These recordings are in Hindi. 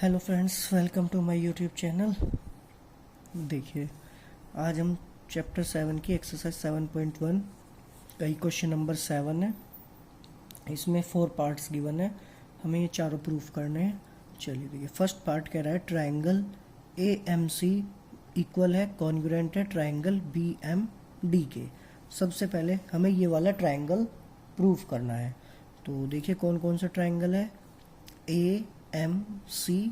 Hello friends, welcome to my YouTube channel. देखिए, आज हम चैप्टर 7 की एक्सरसाइज 7.1 का ही क्वेश्चन नंबर 7 है। इसमें 4 पार्ट्स गिवन है, हमें ये चारों प्रूफ करने हैं। चलिए देखिए, फर्स्ट पार्ट कह रहा है ट्राइंगल AMC इक्वल है, कॉन्ग्रुएंट है ट्राइंगल BMD के। सबसे पहले हमें ये वाला ट्राइंगल प्रूफ करना है। तो देखिए कौन कौन सा ट्राइंगल है, AMC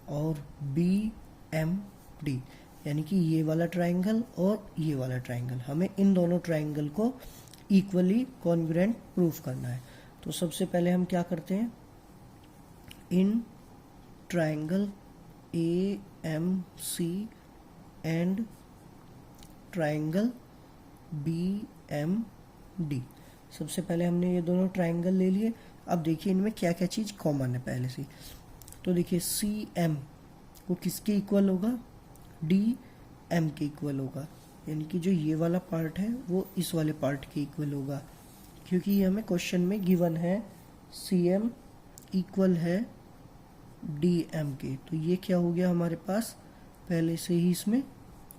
और BMD, यानी कि ये वाला ट्राइंगल और ये वाला ट्राइंगल। हमें इन दोनों ट्राइंगल को इक्वली कॉन्ग्रुएंट प्रूफ करना है। तो सबसे पहले हम क्या करते हैं, इन triangle AMC and triangle BMD। सबसे पहले हमने ये दोनों ट्राइंगल ले लिए। अब देखिए इनमें क्या क्या चीज़ कॉमन है पहले से। तो देखिए CM वो किसके इक्वल होगा, DM के इक्वल होगा, यानी कि जो ये वाला पार्ट है वो इस वाले पार्ट के इक्वल होगा, क्योंकि ये हमें क्वेश्चन में गिवन है CM इक्वल है DM के। तो ये क्या हो गया हमारे पास, पहले से ही इसमें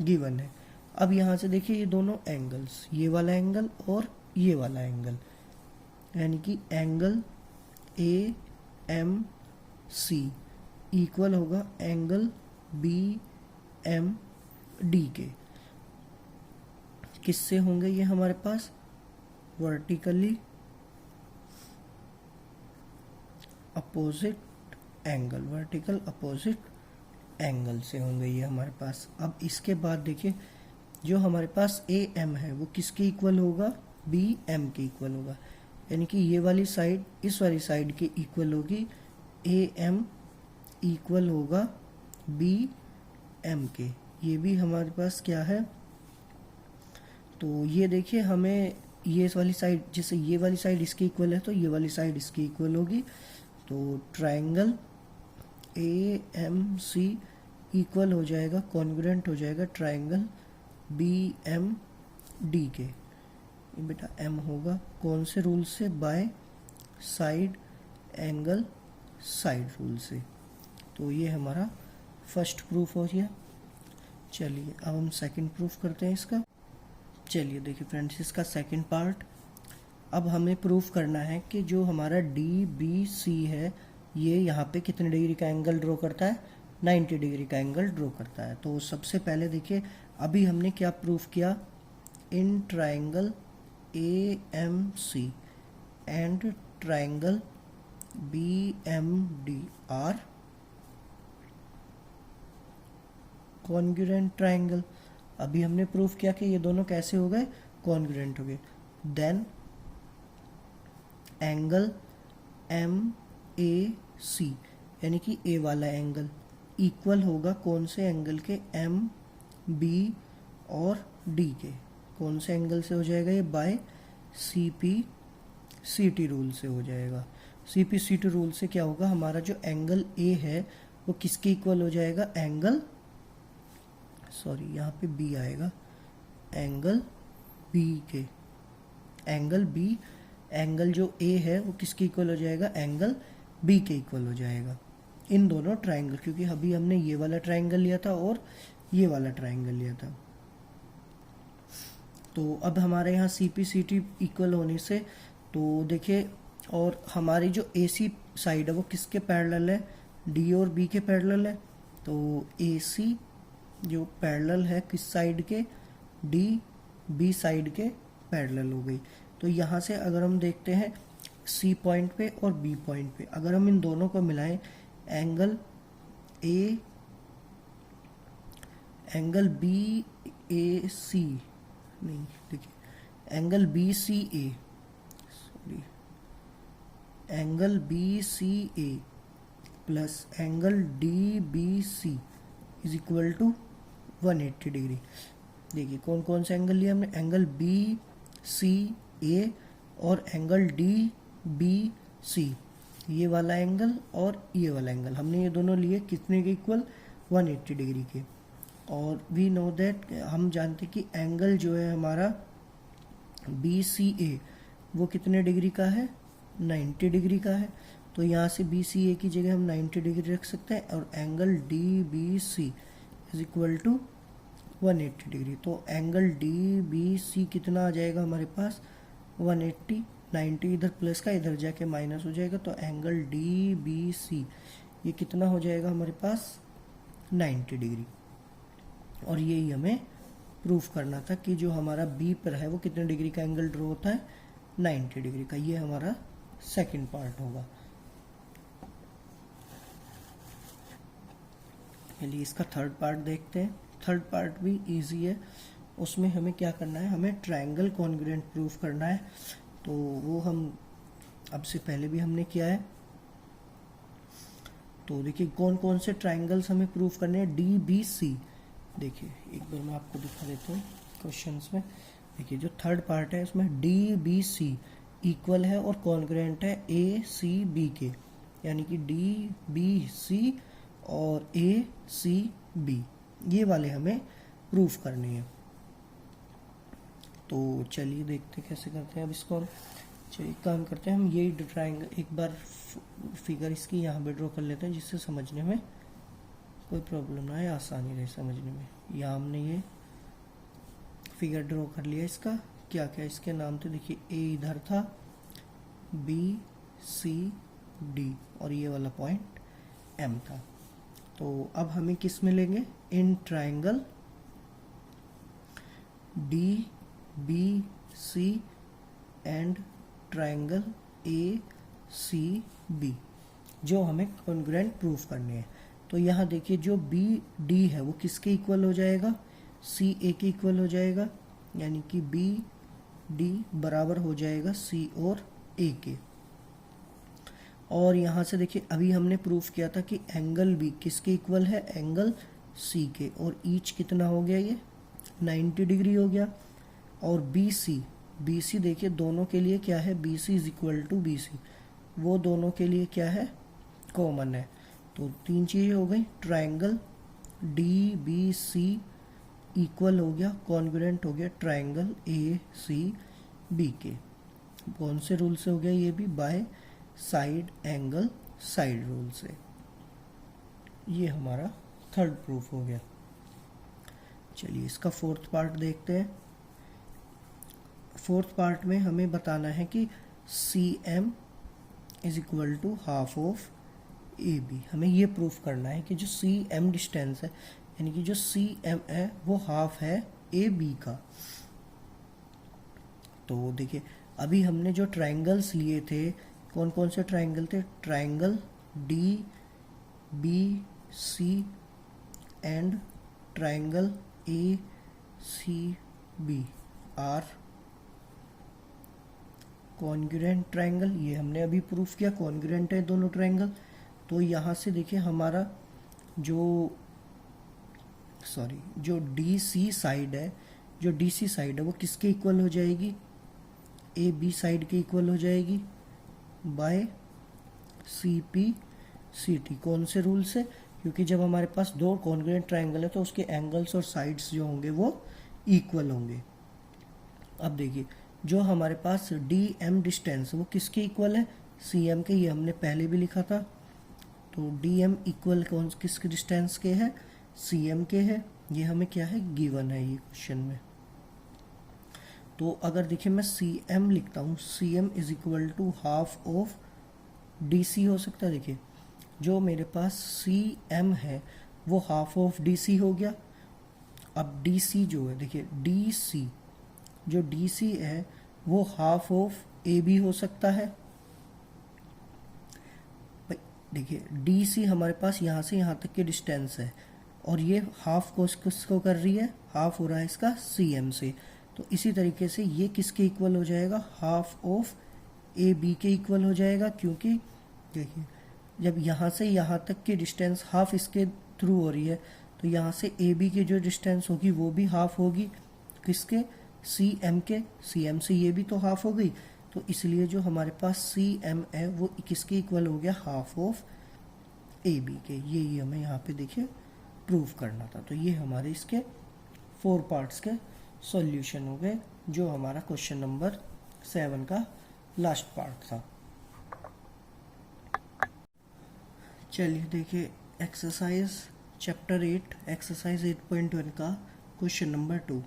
गिवन है। अब यहाँ से देखिए ये दोनों एंगल्स, ये वाला एंगल और ये वाला एंगल, यानी कि एंगल AMC इक्वल होगा एंगल BMD के। किससे होंगे ये हमारे पास, vertically opposite angle, vertical opposite angle से होंगे ये हमारे पास। अब इसके बाद देखिए जो हमारे पास AM है वो किसके इक्वल होगा, BM के इक्वल होगा, यानी कि ये वाली साइड इस वाली साइड के इक्वल होगी। AM इक्वल होगा BM के। ये भी हमारे पास क्या है, तो ये देखिए हमें ये वाली साइड, जैसे ये वाली साइड इसके इक्वल है तो ये वाली साइड इसके इक्वल होगी। तो ट्राइंगल AMC इक्वल हो जाएगा, कॉन्ग्रुएंट हो जाएगा ट्राइंगल BMD के। ये बेटा M होगा कौन से रूल से, by side angle side rule से। तो ये हमारा फर्स्ट प्रूफ हो गया। चलिए अब हम सेकंड प्रूफ करते हैं इसका। चलिए देखिए फ्रेंड्स, इसका सेकंड पार्ट, अब हमें प्रूफ करना है कि जो हमारा DBC है ये यहाँ पे कितने डिग्री का एंगल ड्रॉ करता है, 90 डिग्री का एंगल ड्रॉ करता है। तो सबसे पहले देखिए अभी हमने क्या प्रूफ किया, in triangle AMC and triangle BMD are congruent triangle. अभी हमने प्रूफ किया कि ये दोनों कैसे हो गए, कॉन्ग्रुएंट हो गए। देन एंगल MAC, यानी कि A वाला एंगल इक्वल होगा कौन से एंगल के, MB और D के। कौन से एंगल से हो जाएगा ये, बाय CPCT रूल से हो जाएगा। CPCT रूल से क्या होगा, हमारा जो एंगल A है वो किसके इक्वल हो जाएगा, एंगल, सॉरी यहाँ पे B आएगा, एंगल B के। एंगल B, एंगल जो A है वो किसके इक्वल हो जाएगा, एंगल B के इक्वल हो जाएगा। इन दोनों ट्राइंगल, क्योंकि अभी हमने ये वाला ट्राइंगल लिया था और ये वाला ट्राइंगल लिया था। तो अब हमारे यहाँ CPCT इक्वल होने से, तो देखिए, और हमारी जो AC साइड है वो किसके पैरेलल है, D और B के पैरेलल है। तो AC जो पैरेलल है किस साइड के, DB साइड के पैरेलल हो गई। तो यहाँ से अगर हम देखते हैं C पॉइंट पे और B पॉइंट पे, अगर हम इन दोनों को मिलाएं, एंगल BAC, नहीं देखिए angle BCA, sorry angle BCA plus angle DBC is equal to 180 degree. देखिए कौन कौन से एंगल लिए हमने, एंगल BCA और एंगल DBC, ये वाला एंगल और ये वाला एंगल हमने ये दोनों लिए कितने के इक्वल, 180 डिग्री के। और वी नो दैट, हम जानते कि एंगल जो है हमारा BCA वो कितने डिग्री का है, 90 डिग्री का है। तो यहाँ से बी सी ए की जगह हम 90 डिग्री रख सकते हैं और angle D B C is equal to 180 degree. तो एंगल डी बी सी कितना आ जाएगा हमारे पास 180, 90 इधर प्लस का इधर जाके माइनस हो जाएगा, तो एंगल डी बी सी ये कितना हो जाएगा हमारे पास 90 डिग्री। और यही हमें प्रूफ करना था कि जो हमारा बी पर है वो कितने डिग्री का एंगल ड्रॉ होता है 90 डिग्री का। ये हमारा सेकंड पार्ट होगा। चलिए इसका थर्ड पार्ट देखते हैं। थर्ड पार्ट भी इजी है। उसमें हमें क्या करना है, हमें ट्रायंगल कॉन्ग्रुएंट प्रूफ करना है। तो वो हम अब से पहले भी हमने किया है। तो देखिए कौन कौन से ट्रायंगल्स हमें प्रूफ करने हैं। डी बी सी, देखिए एक बार मैं आपको दिखा देता हूँ क्वेश्चंस में। देखिए जो थर्ड पार्ट है उसमें डी बी सी इक्वल है और कॉन्ग्रुएंट है ए सी बी के, यानी कि डी बी सी और ए सी बी, ये वाले हमें प्रूफ करने हैं। तो चलिए देखते कैसे करते हैं अब इसको हम। चलिए काम करते हैं हम, यही ट्रायंगल एक बार फिगर इसकी यहाँ पे ड्रॉ कर लेते हैं जिससे समझने में कोई प्रॉब्लम ना आए, आसानी रहे समझने में। यहाँ हमने ये फिगर ड्रॉ कर लिया। इसका क्या क्या इसके नाम थे, देखिए ए इधर था, बी सी डी और ये वाला पॉइंट एम था। तो अब हमें किस में लेंगे, in triangle D B C and triangle A C B, जो हमें कॉन्ग्रुएंट प्रूफ करने हैं। तो यहाँ देखिए जो बी डी है वो किसके इक्वल हो जाएगा, सी ए के इक्वल हो जाएगा, यानी कि बी डी बराबर हो जाएगा सी और ए के। और यहाँ से देखिए अभी हमने प्रूफ किया था कि एंगल बी किसके इक्वल है, एंगल सी के, और ईच कितना हो गया, ये 90 डिग्री हो गया। और बी सी देखिए दोनों के लिए क्या है, B C is equal to B C, वो दोनों के लिए क्या है, कॉमन है। तो तीन चीज़ें हो गई, triangle D B C equal हो गया, कॉन्ग्रुएंट हो गया ट्रायंगल ए सी बी के। कौन से रूल से हो गया, ये भी by side angle side rule से। ये हमारा थर्ड प्रूफ हो गया। चलिए इसका फोर्थ पार्ट देखते हैं। फोर्थ पार्ट में हमें बताना है कि C M is equal to half of A B. हमें ये प्रूफ करना है कि जो सी एम डिस्टेंस है, यानी कि जो सी एम है वो हाफ है ए बी का। तो देखिए अभी हमने जो ट्रायंगल्स लिए थे, कौन कौन से ट्रायंगल थे, triangle D B C and triangle A C B are congruent triangle. ये हमने अभी प्रूफ किया, कॉन्ग्रुएंट है दोनों ट्रायंगल। तो यहाँ से देखिए हमारा जो डी सी साइड है, वो किसके इक्वल हो जाएगी, ए बी साइड के इक्वल हो जाएगी by C P C T. कौन से रूल से, क्योंकि जब हमारे पास दो कॉन्ग्रुएंट ट्रायंगल है तो उसके एंगल्स और साइड्स जो होंगे वो इक्वल होंगे। अब देखिए जो हमारे पास डी एम डिस्टेंस वो किसके इक्वल है, सी एम के, ये हमने पहले भी लिखा था। तो डी एम इक्वल कौन किसके डिस्टेंस के है, सी एम के है। ये हमें क्या है, गिवन है ये क्वेश्चन में। तो अगर देखिए मैं सी एम लिखता हूँ, C M is equal to half of D C हो सकता है। देखिए जो मेरे पास सी एम है वो हाफ ऑफ डी सी हो गया। अब डी सी जो है, देखिए डी सी जो डी सी है वो हाफ ऑफ ए बी हो सकता है। देखिए डी सी हमारे पास यहाँ से यहाँ तक की डिस्टेंस है और ये हाफ को किसको कर रही है, हाफ हो रहा है इसका सी एम से। तो इसी तरीके से ये किसके इक्वल हो जाएगा, हाफ ऑफ ए बी के इक्वल हो जाएगा। क्योंकि देखिए जब यहाँ से यहाँ तक की डिस्टेंस हाफ इसके थ्रू हो रही है तो यहाँ से ए बी की जो डिस्टेंस होगी वो भी हाफ होगी किसके, सी एम के। सी एम से ये भी तो हाफ हो गई, तो इसलिए जो हमारे पास सी एम है वो किसके इक्वल हो गया, हाफ ऑफ ए बी के। ये हमें यहाँ पे देखिए प्रूफ करना था। तो ये हमारे इसके 4 पार्ट्स के सॉल्यूशन हो गए, जो हमारा क्वेश्चन नंबर 7 का लास्ट पार्ट था। चलिए देखिए एक्सरसाइज चैप्टर 8 एक्सरसाइज 8.1 का क्वेश्चन नंबर 2।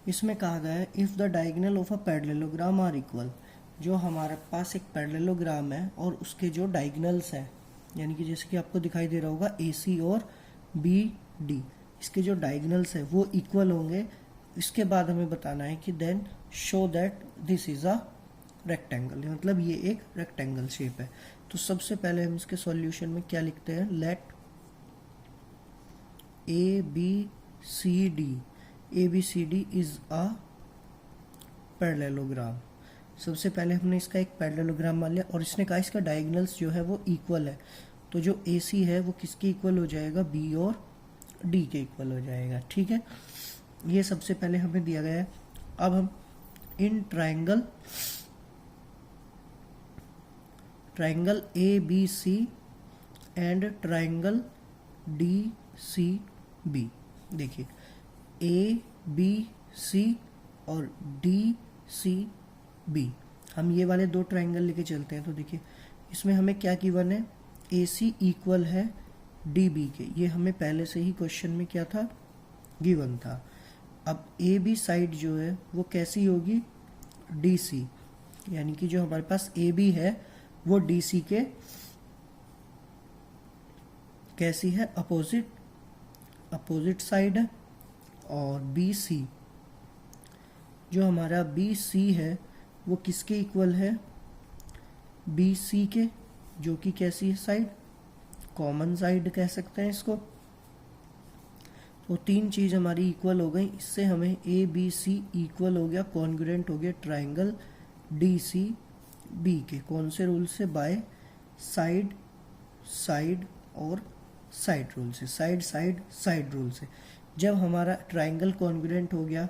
इसमें कहा गया है if the diagonal of a parallelogram are equal. जो हमारे पास एक पैरेललोग्राम है और उसके जो डायगोनल्स हैं, यानी कि जैसे कि आपको दिखाई दे रहा होगा AC और BD, इसके जो डायगोनल्स है वो इक्वल होंगे। इसके बाद हमें बताना है कि then show that this is a rectangle, मतलब ये एक रेक्टेंगल शेप है। तो सबसे पहले हम इसके सॉल्यूशन में क्या लिखते हैं, let ABCD is a parallelogram. सबसे पहले हमने इसका एक पैरेललोग्राम मान लिया और इसने कहा इसका डायगोनल्स जो है वो इक्वल है। तो जो AC है वो किसके इक्वल हो जाएगा, B और D के इक्वल हो जाएगा। ठीक है, ये सबसे पहले हमें दिया गया है। अब हम in triangle ABC and triangle DCB, देखिए ABC और DCB, हम ये वाले दो ट्रायंगल लेके चलते हैं। तो देखिए इसमें हमें क्या गिवन है, AC इक्वल है DB के, ये हमें पहले से ही क्वेश्चन में क्या था, गिवन था। अब AB साइड जो है वो कैसी होगी, DC, यानी कि जो हमारे पास AB है वो DC के कैसी है, अपोजिट साइड है। और BC, जो हमारा BC है वो किसके इक्वल है, BC के, जो कि कैसी है साइड, कॉमन साइड कह सकते हैं इसको। तो तीन चीज हमारी इक्वल हो गई, इससे हमें ABC इक्वल हो गया, कॉन्ग्रुएंट हो गया ट्रायंगल DCB के। कौन से रूल से, बाय साइड और साइड रूल से, साइड रूल से। जब हमारा ट्रायंगल कॉन्ग्रुएंट हो गया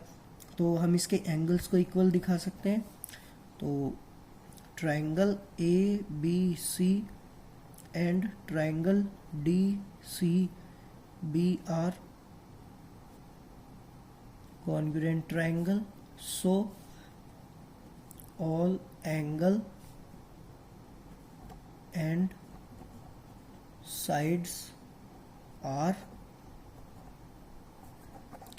तो हम इसके एंगल्स को इक्वल दिखा सकते हैं। तो triangle ABC and triangle DCB are congruent triangle, so all angle and sides are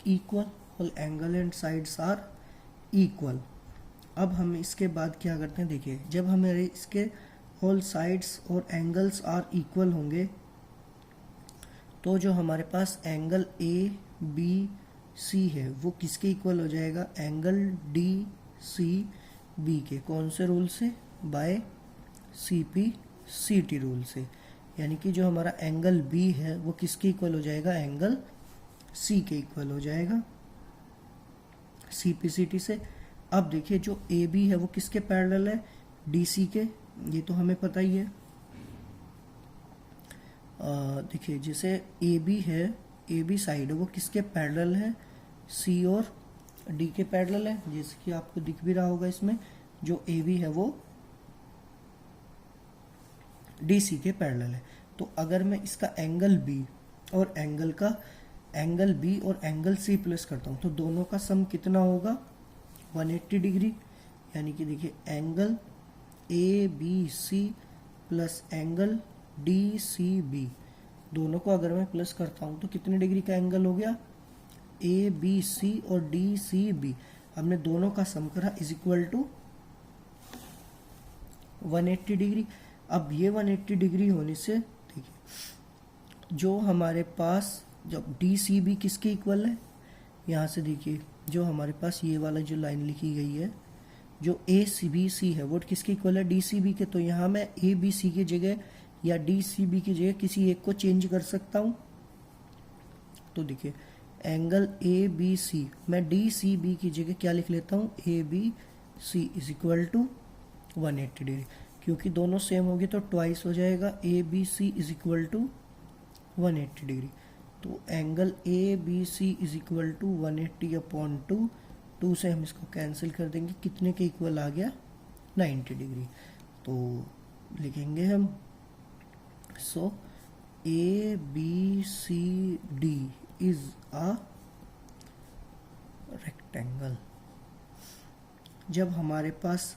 equal, all angle and sides are equal। अब हम इसके बाद क्या करते हैं, देखिए जब हमारे इसके all sides और angles are equal होंगे तो जो हमारे पास एंगल ABC है वो किसके इक्वल हो जाएगा, एंगल DCB के। कौन से रूल से, बाय CPCT रूल से। यानी कि जो हमारा एंगल B है वो किसके इक्वल हो जाएगा, एंगल C के इक्वल हो जाएगा CPCT से। अब देखिए जो AB है वो किसके पैरेलल है, DC के, ये तो हमें पता ही है। देखिए जैसे AB है, AB साइड है वो किसके पैरेलल है, C और D के पैरेलल है, जैसे कि आपको दिख भी रहा होगा इसमें। जो AB है वो DC के पैरेलल है। तो अगर मैं इसका एंगल B और एंगल B और एंगल C प्लस करता हूँ तो दोनों का सम कितना होगा, 180 डिग्री। यानी कि देखिए angle ABC plus angle DCB, दोनों को अगर मैं प्लस करता हूं तो कितने डिग्री का एंगल हो गया, ABC और DCB, हमने दोनों का सम करा इज इक्वल टू 180 डिग्री। अब ये 180 डिग्री होने से देखिए जो हमारे पास जब DCB किसके इक्वल है, यहाँ से देखिए जो हमारे पास ये वाला जो लाइन लिखी गई है, जो ACBC है वो किसके इक्वल है, DCB के। तो यहाँ मैं ABC की जगह या DCB की जगह किसी एक को चेंज कर सकता हूँ। तो देखिए एंगल ABC मैं DCB की जगह क्या लिख लेता हूँ, ABC is equal to 180 degree, क्योंकि दोनों सेम होगी तो ट्वाइस हो जाएगा, ABC is equal to 180 degree. तो angle ABC is equal to 180 upon 2 से हम इसको कैंसिल कर देंगे, कितने के इक्वल आ गया, 90 डिग्री। तो लिखेंगे हम, सो ABCD इज अ रेक्टेंगल। जब हमारे पास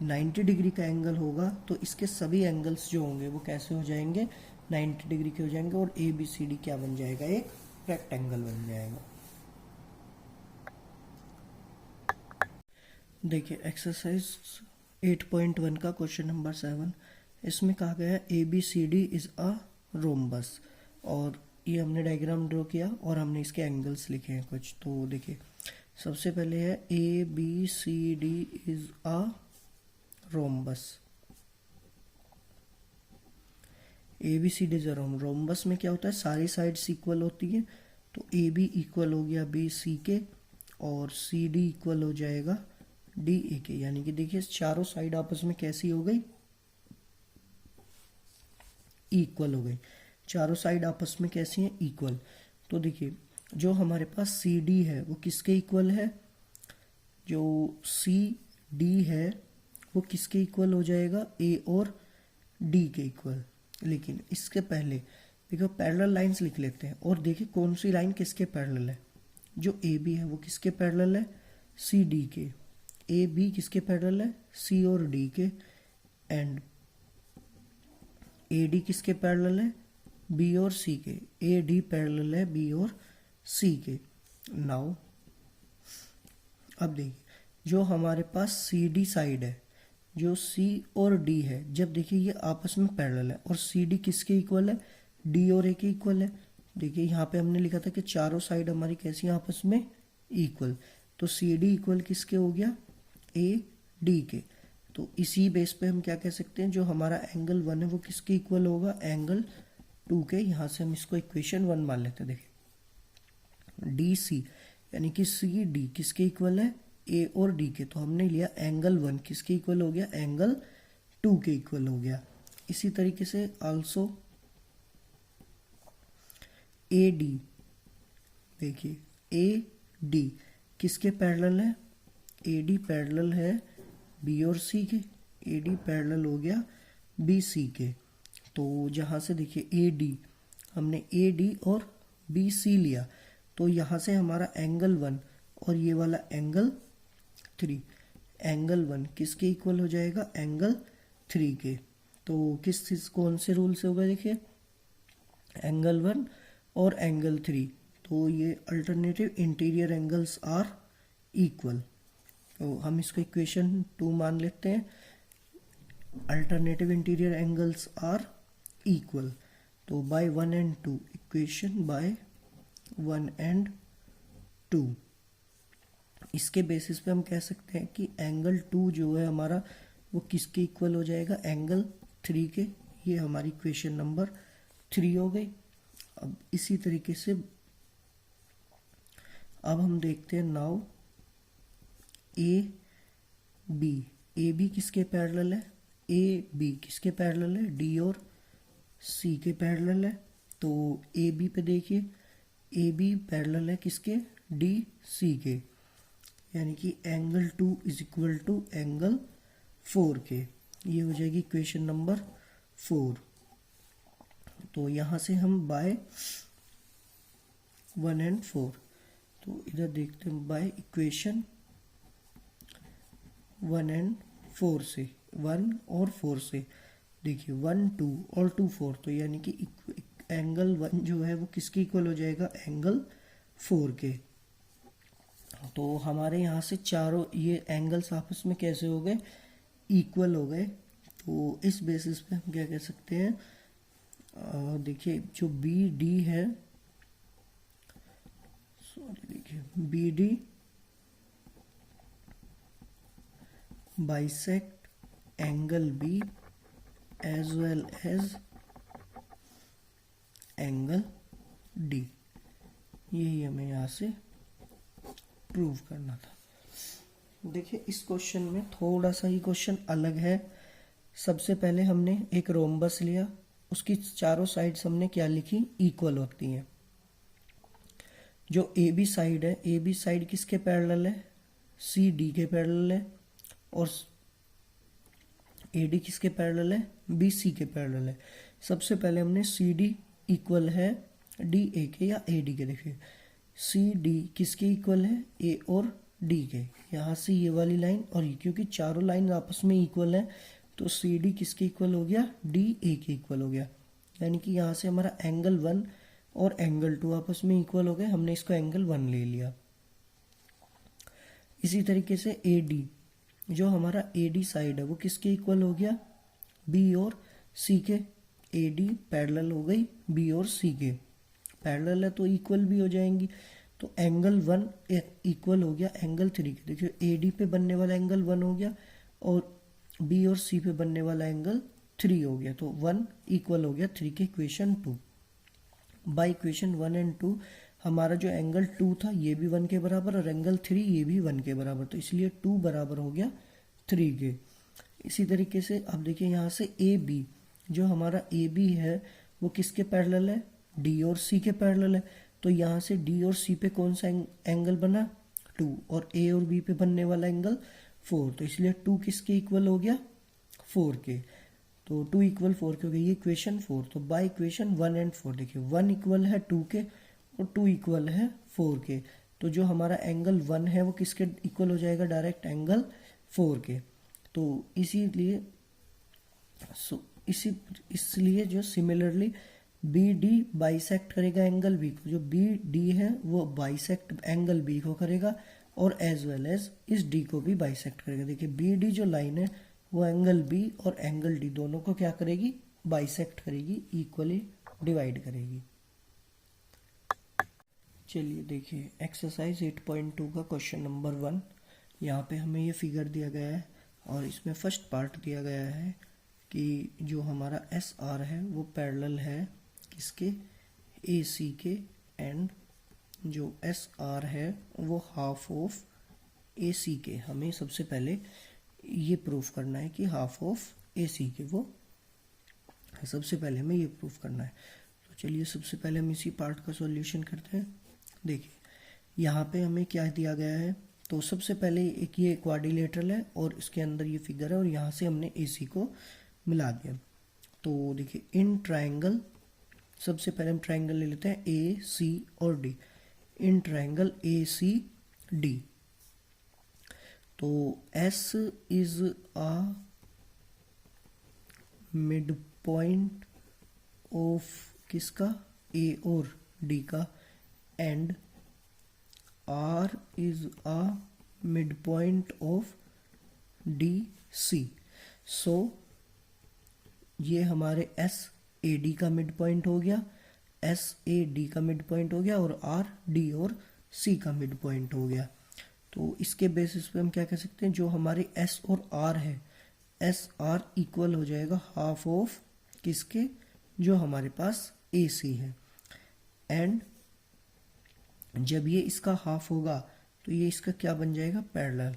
90 डिग्री का एंगल होगा तो इसके सभी एंगल्स जो होंगे वो कैसे हो जाएंगे, 90 डिग्री के हो जाएंगे और ए बी सी डी क्या बन जाएगा, एक रेक्टेंगल बन जाएगा। देखिए एक्सरसाइज 8.1 का क्वेश्चन नंबर 7, इसमें कहा गया है A B C D is a rhombus, और ये हमने डायग्राम ड्रॉ किया और हमने इसके एंगल्स लिखे हैं कुछ। तो देखिए सबसे पहले है A B C D is a rhombus. A B C D is a rhombus में क्या होता है, सारी साइड्स इक्वल होती है, तो ए बी इक्वल हो गया बी सी के और सी डी इक्वल हो जाएगा डी ए के। यानी कि देखिए चारों साइड आपस में कैसी हो गई, इक्वल हो गई। चारों साइड आपस में कैसी हैं, इक्वल। तो देखिए जो हमारे पास सी डी है वो किसके इक्वल है, जो सी डी है वो किसके इक्वल हो जाएगा, ए और डी के इक्वल। लेकिन इसके पहले देखो पैरेलल लाइंस लिख लेते हैं और देखिए कौन सी लाइन किसके पैरेलल है। जो ए बी है वो किसके पैरेलल है, सी डी के। ए बी किसके पैरेलल है, सी और डी के। एंड ए डी किसके पैरेलल है, बी और सी के। ए डी पैरेलल है बी और सी के। नाउ अब देखिए जो हमारे पास सी डी साइड है, जो सी और डी है, जब देखिए ये आपस में पैरेलल है और सी डी किसके इक्वल है, डी और ए के इक्वल है। देखिए यहाँ पे हमने लिखा था कि चारों साइड हमारी कैसी है, आपस में इक्वल। तो सी डी इक्वल किसके हो गया, ए डी के। तो इसी बेस पे हम क्या कह सकते हैं, जो हमारा एंगल 1 है वो किसके इक्वल होगा, एंगल 2 के। यहाँ से हम इसको इक्वेशन 1 मान लेते हैं। देखिए डी सी यानी कि सी डी किसके इक्वल है, ए और डी के। तो हमने लिया एंगल 1 किसके इक्वल हो गया, एंगल 2 के इक्वल हो गया। इसी तरीके से आल्सो ए डी, देखिए ए डी किसके पैरेलल है, ए डी पैरेलल है बी और सी के। ए डी पैरेलल हो गया बी सी के। तो जहाँ से देखिए ए डी, हमने ए डी और बी सी लिया, तो यहाँ से हमारा एंगल 1 और ये वाला एंगल 3, एंगल 1 किसके इक्वल हो जाएगा, एंगल 3 के। तो किस कौन से रूल से होगा, देखिए एंगल 1 और एंगल 3, तो ये alternative interior angles are equal. तो हम इसको इक्वेशन 2 मान लेते हैं, alternative interior angles are equal. तो by 1 and 2, equation by 1 and 2, इसके बेसिस पे हम कह सकते हैं कि एंगल 2 जो है हमारा वो किसके इक्वल हो जाएगा, एंगल 3 के। ये हमारी इक्वेशन नंबर 3 हो गई। अब इसी तरीके से अब हम देखते हैं नाउ ए बी किसके पैरेलल है, ए बी किसके पैरेलल है, डी और सी के पैरेलल है। तो ए बी पे देखिए ए बी पैरेलल है किसके, डी सी के। यानी कि angle 2 is equal to angle 4 के। ये हो जाएगी इक्वेशन नंबर 4। तो यहाँ से हम बाय 1 and 4, तो इधर देखते हैं बाय इक्वेशन 1 and 4 से, 1 और 4 से देखिए 1 2 और 2 4, तो यानी कि एंगल 1 जो है वो किसके इक्वल हो जाएगा, एंगल 4 के। तो हमारे यहाँ से चारों ये एंगल्स आपस में कैसे हो गए, इक्वल हो गए। तो इस बेसिस पे हम क्या कह सकते हैं, देखिए जो बी डी है, सॉरी देखिए B D bisect angle B as well as angle D, यही हमें यहाँ से प्रूव करना था। देखिए इस क्वेश्चन में थोड़ा सा ही क्वेश्चन अलग है। सबसे पहले हमने एक रोम्बस लिया, उसकी चारों साइड्स हमने क्या लिखी, इक्वल होती हैं। जो ए बी साइड है, ए बी साइड किसके पैरेलल है, सी डी के पैरेलल है। और ए डी किसके पैरेलल है, बी सी के पैरेलल है। सबसे पहले हमने सी डी इक्वल है डी ए के या ए डी के। देखिए सी डी किसके इक्वल है, ए और डी के। यहाँ से ये वाली लाइन और ये, क्योंकि चारों लाइन आपस में इक्वल है, तो सी डी किसके इक्वल हो गया, डी ए के इक्वल हो गया। यानी कि यहाँ से हमारा एंगल 1 और एंगल 2 आपस में इक्वल हो गए, हमने इसको एंगल 1 ले लिया। इसी तरीके से AD, जो हमारा AD साइड है वो किसके इक्वल हो गया, B और C के। AD पैरेलल हो गई B और C के, पैरेलल है तो इक्वल भी हो जाएंगी। तो एंगल 1 इक्वल हो गया एंगल 3 के। देखिए AD पे बनने वाला एंगल 1 हो गया और B और C पे बनने वाला एंगल 3 हो गया, तो 1 इक्वल हो गया 3 के। इक्वेशन 2 बाई इक्वेशन 1 एंड 2 हमारा जो एंगल 2 था ये भी 1 के बराबर और एंगल 3 ये भी 1 के बराबर, तो इसलिए 2 बराबर हो गया 3 के। इसी तरीके से अब देखिए यहाँ से AB, जो हमारा AB है वो किसके पैरेलल है, D और C के पैरेलल है। तो यहाँ से D और C पे कौन सा एंगल बना, 2, और A और B पे बनने वाला एंगल 4, तो इसलिए 2 किसके इक्वल हो गया, 4 के। तो 2 इक्वल 4 के हो गया, ये इक्वेशन 4। तो बाय इक्वेशन 1 एंड 4 देखिए 1 इक्वल है 2 के और 2 इक्वल है 4 के। तो जो हमारा एंगल 1 है वो किसके इक्वल हो जाएगा, डायरेक्ट एंगल 4 के। तो इसीलिए इसलिए जो सिमिलरली BD बाइसेक्ट करेगा एंगल B को, जो BD है वो बाइसेक्ट एंगल B को करेगा और एज वेल एज इस D को भी बाइसेक्ट करेगा। देखिए BD जो लाइन है वो एंगल B और एंगल D दोनों को क्या करेगी, बाइसेक्ट करेगी, इक्वली डिवाइड करेगी। चलिए देखिए एक्सरसाइज 8.2 का क्वेश्चन नंबर 1। यहाँ पे हमें ये फिगर दिया गया है और इसमें फर्स्ट पार्ट दिया गया है कि जो हमारा SR है वो पैरेलल है किसके, AC के, एंड जो SR है वो हाफ ऑफ AC के। हमें सबसे पहले ये प्रूफ करना है कि हाफ ऑफ AC के, वो सबसे पहले हमें ये प्रूफ करना है। तो चलिए सबसे पहले हम इसी पार्ट का सॉल्यूशन करते हैं। देखिए यहाँ पे हमें क्या दिया गया है, तो सबसे पहले एक ये क्वाड्रिलेटरल है और इसके अंदर ये फिगर है और यहाँ से हमने AC को मिला दिया। तो देखिए इन ट्रायंगल, सबसे पहले हम ट्रायंगल ले लेते हैं AC और D। इन ट्रायंगल ACD, तो S is a mid point of किसका, A और D का, and R is a mid point of DC। सो ये हमारे SAD का मिड पॉइंट हो गया, SAD का मिड पॉइंट हो गया और RD और C का मिड पॉइंट हो गया। तो इसके बेसिस पे हम क्या कह सकते हैं, जो हमारे S और R है, SR इक्वल हो जाएगा हाफ ऑफ किसके, जो हमारे पास AC है। एंड जब ये इसका हाफ होगा तो ये इसका क्या बन जाएगा, पैरेलल।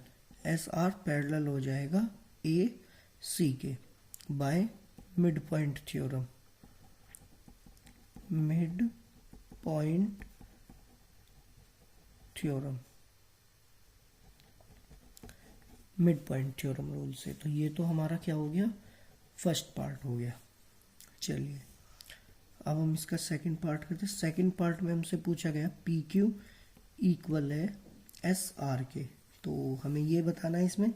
SR पैरेलल हो जाएगा AC के by mid point theorem. Mid point theorem, mid point theorem rule से। तो ये तो हमारा क्या हो गया, फर्स्ट पार्ट हो गया। चलिए अब हम इसका सेकंड पार्ट करते हैं। सेकंड पार्ट में हमसे पूछा गया PQ इक्वल है SR के। तो हमें ये बताना है इसमें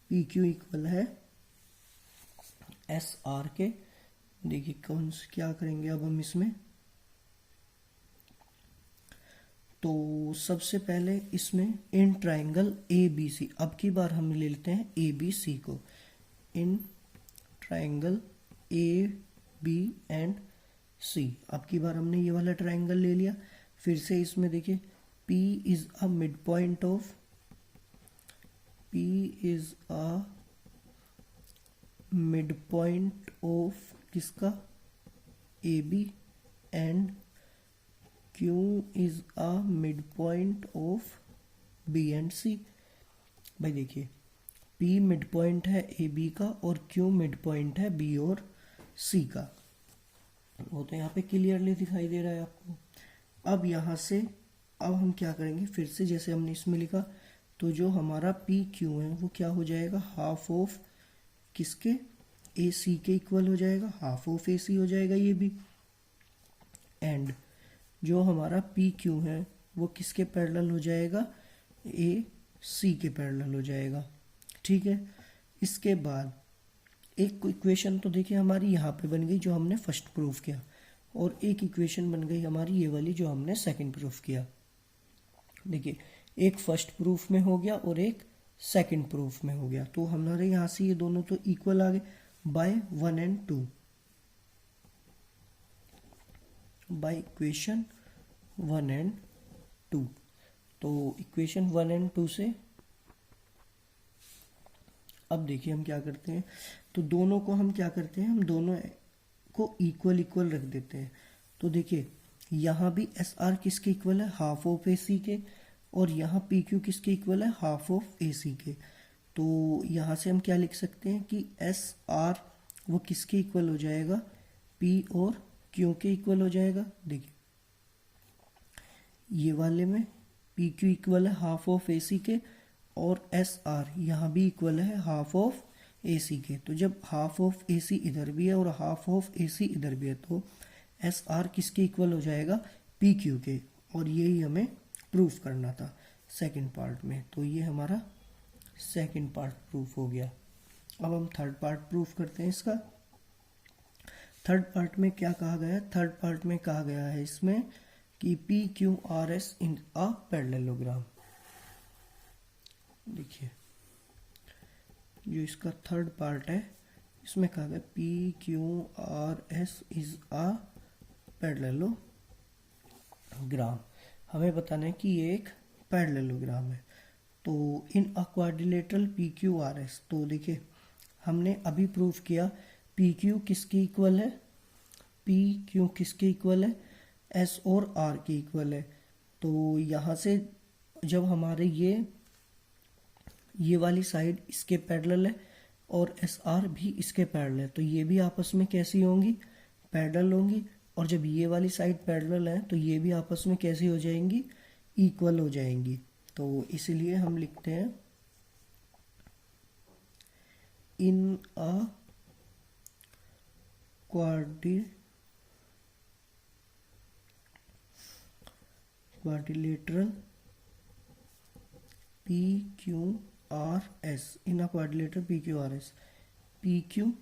PQ इक्वल है SR के। देखिए कौन से क्या करेंगे अब हम इसमें, तो सबसे पहले इसमें इन ट्रायंगल ABC, अब की बार हम ले लेते हैं ABC को। In triangle AB and C, अब की बार हमने ये वाला ट्रायंगल ले लिया। फिर से इसमें देखिए P is a mid point of, P is a mid point of किसका, AB, and Q is a mid point of B and C। भाई देखिए P मिड पॉइंट है AB का और Q मिड पॉइंट है B और C का, वो तो यहाँ पे क्लियरली दिखाई दे रहा है आपको। अब यहाँ से अब हम क्या करेंगे, फिर से जैसे हमने इसमें लिखा, तो जो हमारा PQ है वो क्या हो जाएगा, हाफ ऑफ किसके, AC के इक्वल हो जाएगा, हाफ ऑफ AC हो जाएगा ये भी। एंड जो हमारा PQ है वो किसके पैरेलल हो जाएगा, AC के पैरेलल हो जाएगा। ठीक है, इसके बाद एक इक्वेशन तो देखिए हमारी यहाँ पे बन गई जो हमने फर्स्ट प्रूफ किया। और एक इक्वेशन बन गई हमारी ये वाली जो हमने सेकंड प्रूफ किया। देखिए एक फर्स्ट प्रूफ में हो गया और एक सेकंड प्रूफ में हो गया, तो हमारे यहाँ से ये दोनों तो इक्वल आ गए by 1 and 2, by equation 1 and 2। तो इक्वेशन 1 and 2 से अब देखिए हम क्या करते हैं, तो दोनों को हम क्या करते हैं, हम दोनों को इक्वल इक्वल रख देते हैं। तो देखिए यहाँ भी एस आर किसके इक्वल है, हाफ ऑफ ए सी के, और यहाँ पी क्यू किसके इक्वल है, हाफ ऑफ ए सी के। तो यहाँ से हम क्या लिख सकते हैं कि एस आर वो किसके इक्वल हो जाएगा, पी और क्यू के इक्वल हो जाएगा। देखिए ये वाले में पी क्यू इक्वल है हाफ ऑफ ए सी के, और एस आर यहाँ भी इक्वल है हाफ ऑफ ए सी के। तो जब हाफ ऑफ ए सी इधर भी है और हाफ ऑफ ए सी इधर भी है, तो एस आर किसके इक्वल हो जाएगा, पी क्यू के। और यही हमें प्रूफ करना था सेकंड पार्ट में। तो ये हमारा सेकंड पार्ट प्रूफ हो गया। अब हम थर्ड पार्ट प्रूफ करते हैं इसका। थर्ड पार्ट में क्या कहा गया है, थर्ड पार्ट में कहा गया है इसमें कि P Q R S in a parallelogram. देखिए जो इसका थर्ड पार्ट है इसमें कहा गया P Q R S is a parallelogram. हमें बताना है कि ये एक पैरेललोग्राम है। तो in a quadrilateral P Q R S, तो देखिए हमने अभी प्रूफ किया पी क्यू किसके इक्वल है, पी क्यू किसके इक्वल है, एस और आर के इक्वल है। तो यहाँ से जब हमारे ये वाली साइड इसके पैरेलल है और एस आर भी इसके पैरेलल है, तो ये भी आपस में कैसी होंगी, पैरेलल होंगी। और जब ये वाली साइड पैरेलल है तो ये भी आपस में कैसी हो जाएंगी, इक्वल हो जाएंगी। तो इसलिए हम लिखते हैं in a quadrilateral P Q R S, in a quadrilateral P Q R S, P Q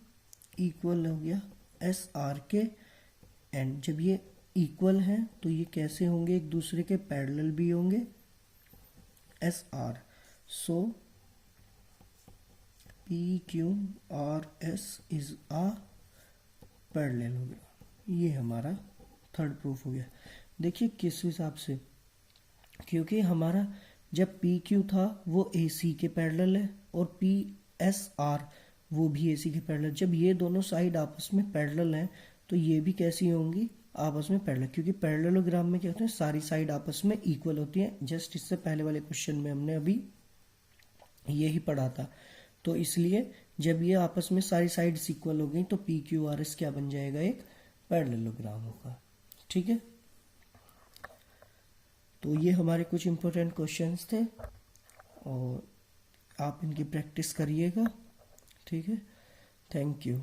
equal हो गया एस आर के, एंड जब ये इक्वल है तो ये कैसे होंगे, एक दूसरे के पैरेलल भी होंगे, S R. So P Q R S is a parallel हो गया। ये हमारा थर्ड प्रूफ हो गया। देखिए किस हिसाब से, क्योंकि हमारा जब पी क्यू था वो ए सी के पैरेलल है और पी एस आर वो भी ए सी के पैरेलल। जब ये दोनों साइड आपस में पैरेलल हैं तो ये भी कैसी होंगी, आपस में पैरेलल, क्योंकि पैरेललोग्राम में क्या होता है, सारी साइड आपस में इक्वल होती है। जस्ट इससे पहले वाले क्वेश्चन में हमने अभी यही पढ़ा था। तो इसलिए जब ये आपस में सारी साइड्स इक्वल हो गई तो पी क्यू आर एस क्या बन जाएगा, एक पैरेललोग्राम होगा। ठीक है, तो ये हमारे कुछ इंपॉर्टेंट क्वेश्चंस थे और आप इनकी प्रैक्टिस करिएगा। ठीक है, थैंक यू।